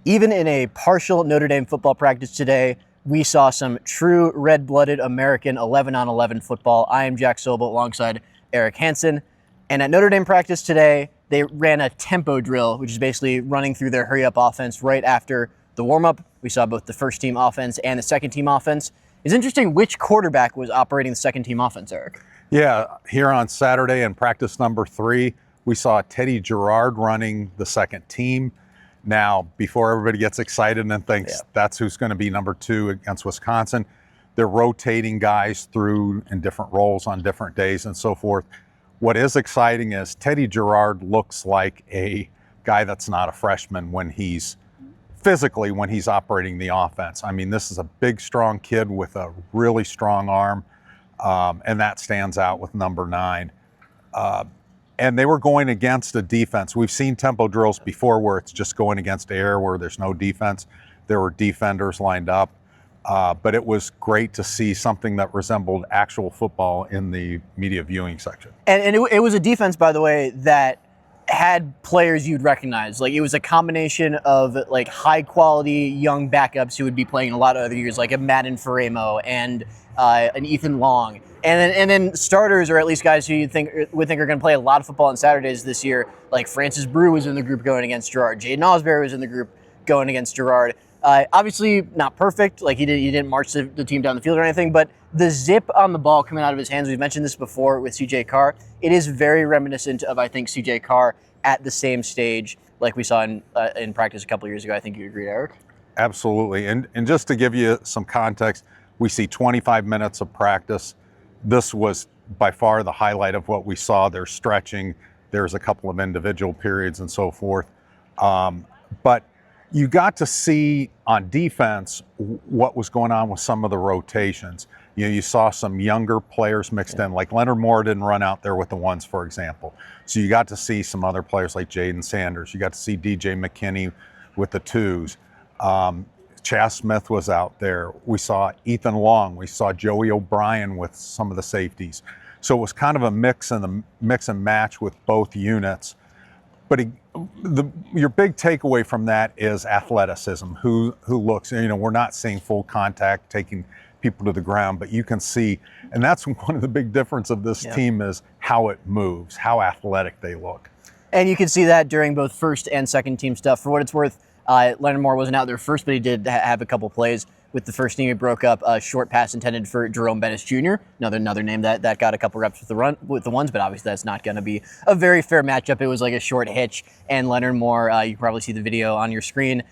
Even in a partial Notre Dame football practice today, we saw some true red-blooded American 11-on-11 football. I am Jack Sobel alongside Eric Hansen. And at Notre Dame practice today, they ran a tempo drill, which is basically running through their hurry-up offense right after the warm-up. We saw both the first-team offense and the second-team offense. It's interesting which quarterback was operating the second-team offense, Eric. Yeah, here on Saturday in practice number 3, we saw Teddy Jarrard running the second team. Now, before everybody gets excited and thinks that's who's going to be number 2 against Wisconsin, they're rotating guys through in different roles on different days and so forth. What is exciting is Teddy Jarrard looks like a guy that's not a freshman when he's operating the offense. I mean, this is a big, strong kid with a really strong arm, and that stands out with number 9. And they were going against a defense. We've seen tempo drills before where it's just going against air, where there's no defense. There were defenders lined up. But it was great to see something that resembled actual football in the media viewing section. And it was a defense, by the way, that had players you'd recognize. Like, it was a combination of like high quality young backups who would be playing a lot of other years, like a Madden Faremo and an Ethan Long. And then starters, or at least guys who you would think are going to play a lot of football on Saturdays this year, like Francis Brew was in the group going against Jarrard. Jaden Osbury was in the group going against Jarrard. Obviously not perfect, like he didn't march the team down the field or anything, but the zip on the ball coming out of his hands, we've mentioned this before with CJ Carr, it is very reminiscent of, I think, CJ Carr at the same stage like we saw in practice a couple years ago. I think you agree, Eric? Absolutely. And just to give you some context, we see 25 minutes of practice. This was by far the highlight of what we saw. There's stretching, there's a couple of individual periods and so forth. But you got to see on defense what was going on with some of the rotations. You saw some younger players mixed in, like Leonard Moore didn't run out there with the ones, for example. So you got to see some other players like Jaden Sanders. You got to see DJ McKinney with the 2s. Chaz Smith was out there. We saw Ethan Long. We saw Joey O'Brien with some of the safeties. So it was kind of a mix and match with both units. But your big takeaway from that is athleticism. Who looks, we're not seeing full contact, taking people to the ground, but you can see, and that's one of the big difference of this team is how it moves, how athletic they look. And you can see that during both first and second team stuff. For what it's worth, Leonard Moore wasn't out there first, but he did have a couple plays with the first team. He broke up a short pass intended for Jerome Bettis Jr., another name that got a couple reps with the ones, but obviously that's not going to be a very fair matchup. It was like a short hitch, and Leonard Moore, you can probably see the video on your screen,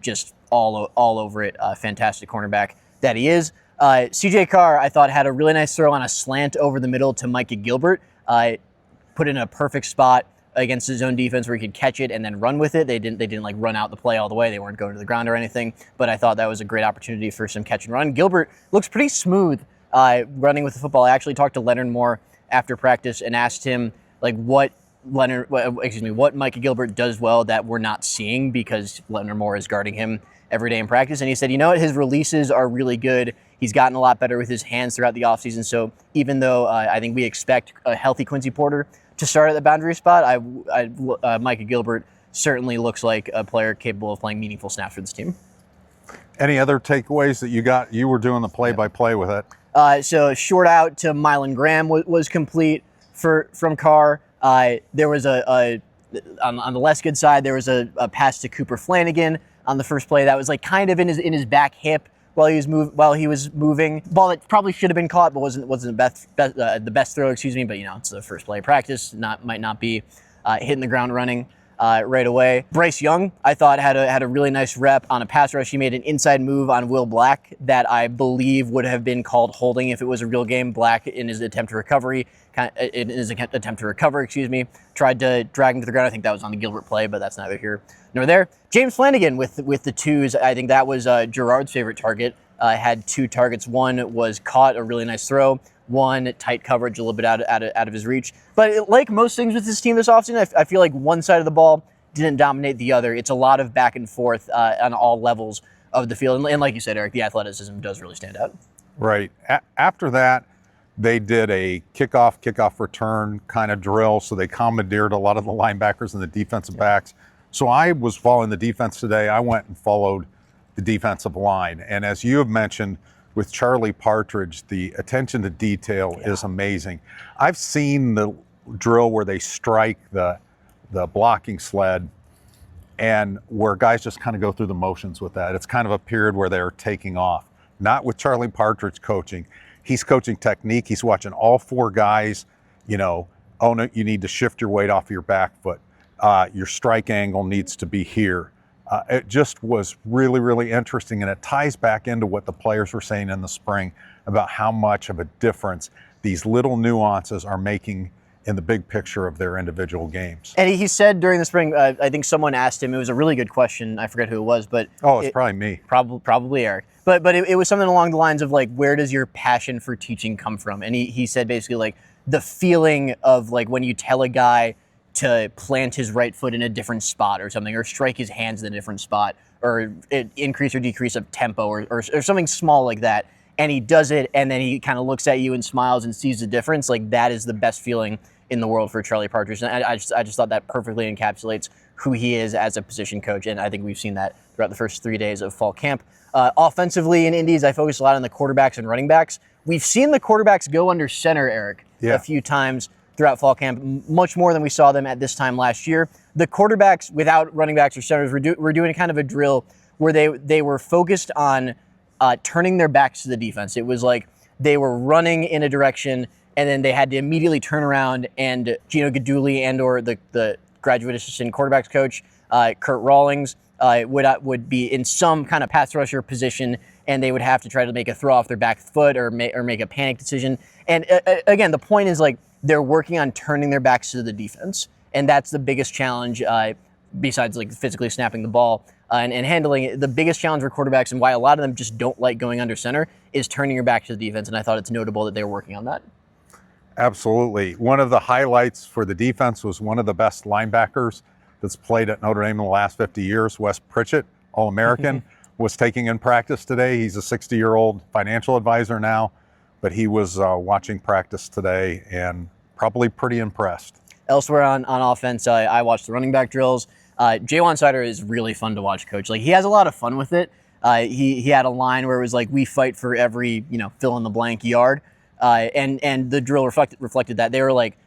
just all over it. Fantastic cornerback that he is. CJ Carr, I thought, had a really nice throw on a slant over the middle to Micah Gilbert. Put in a perfect spot against his own defense where he could catch it and then run with it. They didn't like run out the play all the way. They weren't going to the ground or anything, but I thought that was a great opportunity for some catch and run. Gilbert looks pretty smooth running with the football. I actually talked to Leonard Moore after practice and asked him like what Micah Gilbert does well that we're not seeing because Leonard Moore is guarding him every day in practice. And he said, his releases are really good. He's gotten a lot better with his hands throughout the offseason. So even though I think we expect a healthy Quincy Porter to start at the boundary spot, Micah Gilbert certainly looks like a player capable of playing meaningful snaps for this team. Any other takeaways that you got? You were doing the play-by-play with it. So short out to Mylan Graham was complete from Carr. There was on the less good side, there was a pass to Cooper Flanagan on the first play that was like kind of in his back hip while he was moving. Ball that probably should have been caught, but wasn't the best throw. But it's the first play of practice. Might not be hitting the ground running right away. Bryce Young, I thought, had a really nice rep on a pass rush. He made an inside move on Will Black that I believe would have been called holding if it was a real game. Black, in his attempt to recover, tried to drag him to the ground. I think that was on the Gilbert play, but that's neither here nor there. James Flanagan with the 2s. I think that was Jarrard's favorite target. Had 2 targets. One was caught, a really nice throw. One, tight coverage, a little bit out of his reach. But like most things with this team this offseason, I feel like one side of the ball didn't dominate the other. It's a lot of back and forth on all levels of the field. And like you said, Eric, the athleticism does really stand out. Right. After that, they did a kickoff return kind of drill. So they commandeered a lot of the linebackers and the defensive backs So I was following the defense today. I went and followed the defensive line. And as you have mentioned, with Charlie Partridge, the attention to detail is amazing. I've seen the drill where they strike the blocking sled and where guys just kind of go through the motions with that. It's kind of a period where they're taking off. Not with Charlie Partridge coaching. He's coaching technique. He's watching all four guys, oh no, you need to shift your weight off your back foot. Your strike angle needs to be here. It just was really, really interesting, and it ties back into what the players were saying in the spring about how much of a difference these little nuances are making in the big picture of their individual games. And he said during the spring, I think someone asked him, it was a really good question, I forget who it was, but... It's probably me. Probably Eric. But it was something along the lines of like, where does your passion for teaching come from? And he said basically like the feeling of like when you tell a guy to plant his right foot in a different spot or something, or strike his hands in a different spot, or increase or decrease of tempo or something small like that. And he does it, and then he kind of looks at you and smiles and sees the difference. Like that is the best feeling in the world for Charlie Partridge. And I just thought that perfectly encapsulates who he is as a position coach. And I think we've seen that throughout the first 3 days of fall camp. Offensively in Indies, I focus a lot on the quarterbacks and running backs. We've seen the quarterbacks go under center, Eric, a few times throughout fall camp, much more than we saw them at this time last year. The quarterbacks without running backs or centers were doing kind of a drill where they were focused on turning their backs to the defense. It was like they were running in a direction and then they had to immediately turn around, and Gino Guidugli and or the graduate assistant quarterbacks coach, Kurt Rawlings, would be in some kind of pass rusher position, and they would have to try to make a throw off their back foot or make a panic decision. And again, the point is like they're working on turning their backs to the defense, and that's the biggest challenge besides like physically snapping the ball and handling it. The biggest challenge for quarterbacks and why a lot of them just don't like going under center is turning your back to the defense, and I thought it's notable that they were working on that. Absolutely. One of the highlights for the defense was one of the best linebackers that's played at Notre Dame in the last 50 years, Wes Pritchett, All-American, was taking in practice today. He's a 60-year-old financial advisor now, but he was watching practice today and probably pretty impressed. Elsewhere on offense, I watched the running back drills. Jaywan Sider is really fun to watch, coach. Like he has a lot of fun with it. He had a line where it was like, we fight for every, fill in the blank yard. And the drill reflected that. They were like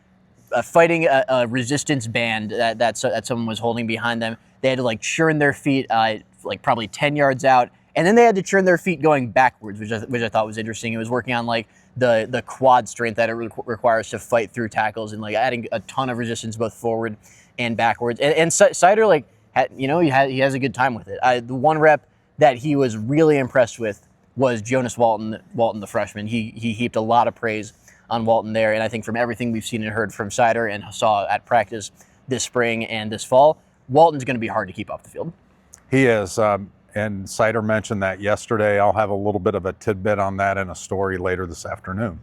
fighting a resistance band that someone was holding behind them. They had to like churn their feet like probably 10 yards out, and then they had to churn their feet going backwards, which I thought was interesting. It was working on like the quad strength that it requires to fight through tackles and like adding a ton of resistance both forward and backwards. And Sider like he has a good time with it. The one rep that he was really impressed with was Jonas Walton, the freshman. He heaped a lot of praise on Walton there, and I think from everything we've seen and heard from Sider and saw at practice this spring and this fall, Walton's going to be hard to keep off the field. He is, and Sider mentioned that yesterday. I'll have a little bit of a tidbit on that in a story later this afternoon.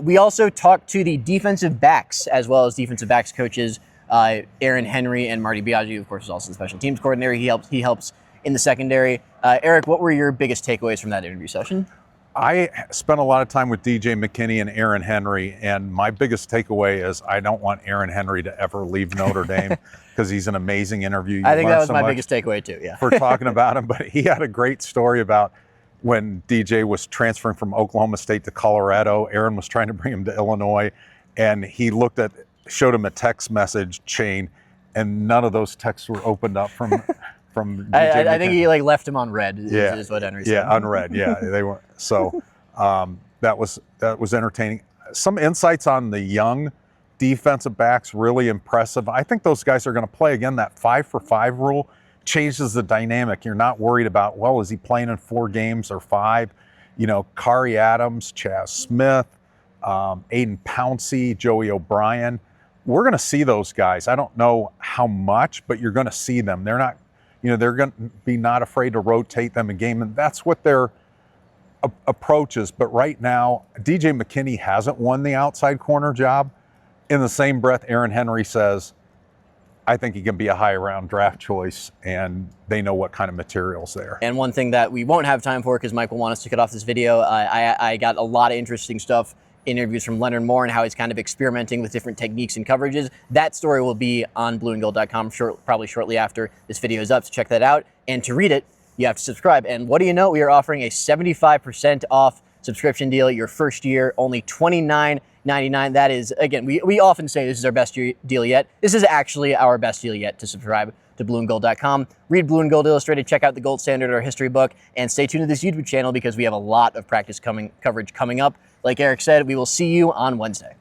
We also talked to the defensive backs as well as defensive backs coaches, Aaron Henry and Marty Biaggi, of course, is also the special teams coordinator. He helps in the secondary. Eric, what were your biggest takeaways from that interview session? I spent a lot of time with DJ McKinney and Aaron Henry, and my biggest takeaway is I don't want Aaron Henry to ever leave Notre Dame because he's an amazing interview. I think that was my biggest takeaway too, yeah. For talking about him, but he had a great story about when DJ was transferring from Oklahoma State to Colorado. Aaron was trying to bring him to Illinois, and he showed him a text message chain, and none of those texts were opened up from DJ I think he like left him on red. Is what Henry said. Yeah, unread. Yeah, they were. So that was entertaining. Some insights on the young defensive backs, really impressive. I think those guys are going to play again. That 5-for-5 rule changes the dynamic. You're not worried about, well, is he playing in 4 games or 5? Kari Adams, Chaz Smith, Aiden Pouncey, Joey O'Brien. We're going to see those guys. I don't know how much, but you're going to see them. They're not. They're going to be not afraid to rotate them in game, and that's what their approach is. But right now, DJ McKinney hasn't won the outside corner job. In the same breath, Aaron Henry says, I think he can be a high-round draft choice, and they know what kind of material's there. And one thing that we won't have time for because Mike will want us to cut off this video, I got a lot of interesting stuff interviews from Leonard Moore and how he's kind of experimenting with different techniques and coverages. That story will be on blueandgold.com probably shortly after this video is up, so check that out. And to read it, you have to subscribe. And what do you know? We are offering a 75% off subscription deal your first year, only $29.99. That is, again, we often say this is our best deal yet. This is actually our best deal yet to subscribe to blueandgold.com. Read Blue and Gold Illustrated, check out the Gold Standard, our history book, and stay tuned to this YouTube channel because we have a lot of practice coverage coming up. Like Eric said, we will see you on Wednesday.